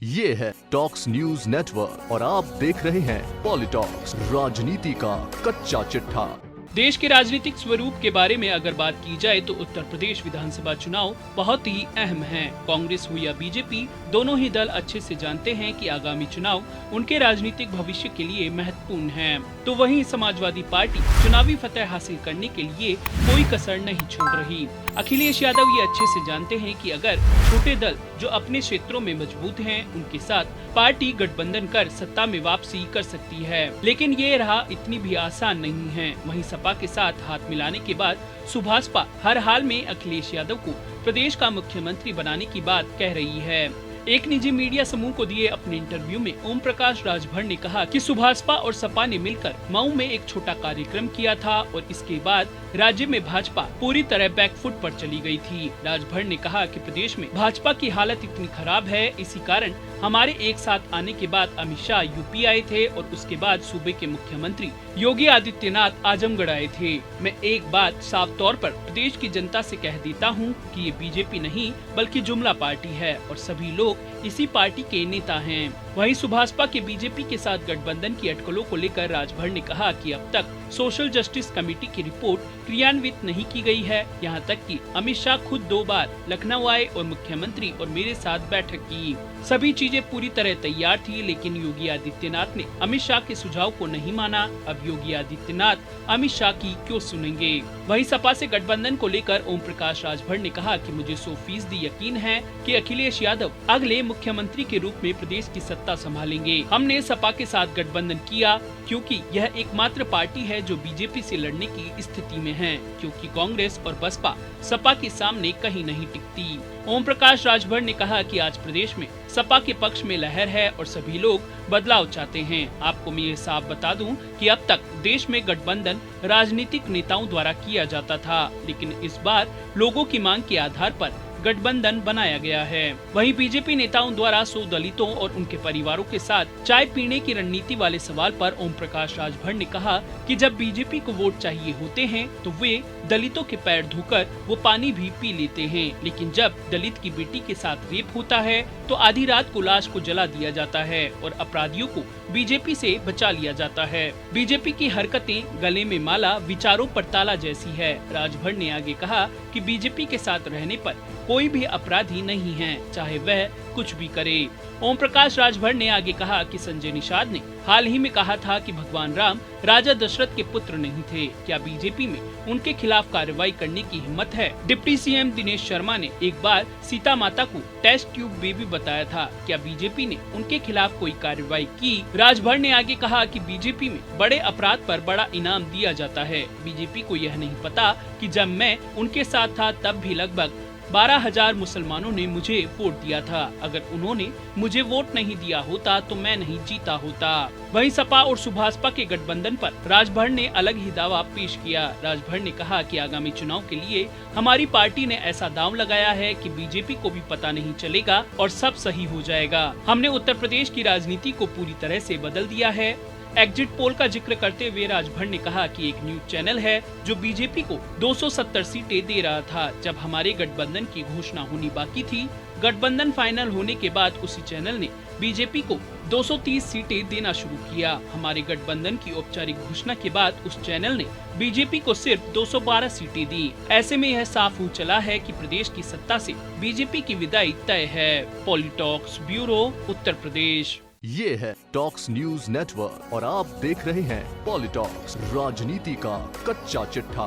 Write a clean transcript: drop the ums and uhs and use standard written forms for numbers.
ये है talks news network और आप देख रहे हैं पॉलिटॉक्स, राजनीति का कच्चा चिट्ठा। देश के राजनीतिक स्वरूप के बारे में अगर बात की जाए तो उत्तर प्रदेश विधानसभा चुनाव बहुत ही अहम है। कांग्रेस हो या बीजेपी, दोनों ही दल अच्छे से जानते हैं कि आगामी चुनाव उनके राजनीतिक भविष्य के लिए महत्वपूर्ण है। तो वहीं समाजवादी पार्टी चुनावी फतह हासिल करने के लिए कोई कसर नहीं छोड़ रही। अखिलेश यादव ये अच्छे से जानते हैं कि अगर छोटे दल जो अपने क्षेत्रों में मजबूत हैं, उनके साथ पार्टी गठबंधन कर सत्ता में वापसी कर सकती है, लेकिन ये राह इतनी भी आसान नहीं है। वहीं सपा के साथ हाथ मिलाने के बाद सुभाषपा हर हाल में अखिलेश यादव को प्रदेश का मुख्यमंत्री बनाने की बात कह रही है। एक निजी मीडिया समूह को दिए अपने इंटरव्यू में ओम प्रकाश राजभर ने कहा कि सुभाषपा और सपा ने मिलकर मऊ में एक छोटा कार्यक्रम किया था और इसके बाद राज्य में भाजपा पूरी तरह बैकफुट पर चली गई थी। राजभर ने कहा कि प्रदेश में भाजपा की हालत इतनी खराब है, इसी कारण हमारे एक साथ आने के बाद अमित शाह यूपी आए थे और उसके बाद सूबे के मुख्यमंत्री योगी आदित्यनाथ आजमगढ़ आए थे। मैं एक बात साफ तौर पर प्रदेश की जनता से कह देता हूं कि ये बीजेपी नहीं बल्कि जुमला पार्टी है और सभी लोग इसी पार्टी के नेता हैं। वहीं सुभाषपा के बीजेपी के साथ गठबंधन की अटकलों को लेकर राजभर ने कहा कि अब तक सोशल जस्टिस कमेटी की रिपोर्ट क्रियान्वित नहीं की गई है। यहां तक कि अमित शाह खुद 2 बार लखनऊ आए और मुख्यमंत्री और मेरे साथ बैठक की। सभी चीजें पूरी तरह तैयार थी, लेकिन योगी आदित्यनाथ ने अमित शाह के सुझाव को नहीं माना। अब योगी आदित्यनाथ अमित शाह की क्यों सुनेंगे? वहीं सपा से गठबंधन को लेकर ओम प्रकाश राजभर ने कहा कि मुझे 100% यकीन है कि अखिलेश यादव अगले मुख्यमंत्री के रूप में प्रदेश की सत्ता संभालेंगे। हमने सपा के साथ गठबंधन किया क्योंकि यह एकमात्र पार्टी है जो बीजेपी से लड़ने की स्थिति में है, क्योंकि कांग्रेस और बसपा सपा के सामने कहीं नहीं टिकती। ओम प्रकाश राजभर ने कहा कि आज प्रदेश में सपा के पक्ष में लहर है और सभी लोग बदलाव चाहते हैं। आपको मैं ये साफ बता दूं कि अब तक देश में गठबंधन राजनीतिक नेताओं द्वारा किया जाता था, लेकिन इस बार लोगों की मांग के आधार पर गठबंधन बनाया गया है। वहीं बीजेपी नेताओं द्वारा 100 दलितों और उनके परिवारों के साथ चाय पीने की रणनीति वाले सवाल पर ओम प्रकाश राजभर ने कहा कि जब बीजेपी को वोट चाहिए होते हैं तो वे दलितों के पैर धोकर वो पानी भी पी लेते हैं, लेकिन जब दलित की बेटी के साथ रेप होता है तो आधी रात को लाश को जला दिया जाता है और अपराधियों को बीजेपी से बचा लिया जाता है। बीजेपी की हरकतें गले में माला, विचारों पर ताला जैसी है। राजभर ने आगे कहा कि बीजेपी के साथ रहने पर कोई भी अपराधी नहीं है, चाहे वह कुछ भी करे। ओम प्रकाश राजभर ने आगे कहा कि संजय निषाद ने हाल ही में कहा था कि भगवान राम राजा दशरथ के पुत्र नहीं थे। क्या बीजेपी में उनके खिलाफ कार्रवाई करने की हिम्मत है? डिप्टी सीएम दिनेश शर्मा ने एक बार सीता माता को टेस्ट ट्यूब बेबी बताया था। क्या बीजेपी ने उनके खिलाफ कोई कार्रवाई की? राजभर ने आगे कहा कि बीजेपी में बड़े अपराध पर बड़ा इनाम दिया जाता है। बीजेपी को यह नहीं पता कि जब मैं उनके साथ था तब भी लगभग 12,000 मुसलमानों ने मुझे वोट दिया था। अगर उन्होंने मुझे वोट नहीं दिया होता तो मैं नहीं जीता होता। वहीं सपा और सुभाषपा के गठबंधन पर राजभर ने अलग ही दावा पेश किया। राजभर ने कहा कि आगामी चुनाव के लिए हमारी पार्टी ने ऐसा दांव लगाया है कि बीजेपी को भी पता नहीं चलेगा और सब सही हो जाएगा। हमने उत्तर प्रदेश की राजनीति को पूरी तरह से बदल दिया है। एग्जिट पोल का जिक्र करते हुए राजभर ने कहा कि एक न्यूज चैनल है जो बीजेपी को 270 सीटें दे रहा था जब हमारे गठबंधन की घोषणा होनी बाकी थी। गठबंधन फाइनल होने के बाद उसी चैनल ने बीजेपी को 230 सीटें देना शुरू किया। हमारे गठबंधन की औपचारिक घोषणा के बाद उस चैनल ने बीजेपी को सिर्फ 212 सीटें दी। ऐसे में यह साफ हो चला है कि प्रदेश की सत्ता से बीजेपी की विदाई तय है। पॉलिटॉक्स ब्यूरो, उत्तर प्रदेश। ये है टॉक्स न्यूज नेटवर्क और आप देख रहे हैं पॉलिटॉक्स, राजनीति का कच्चा चिट्ठा।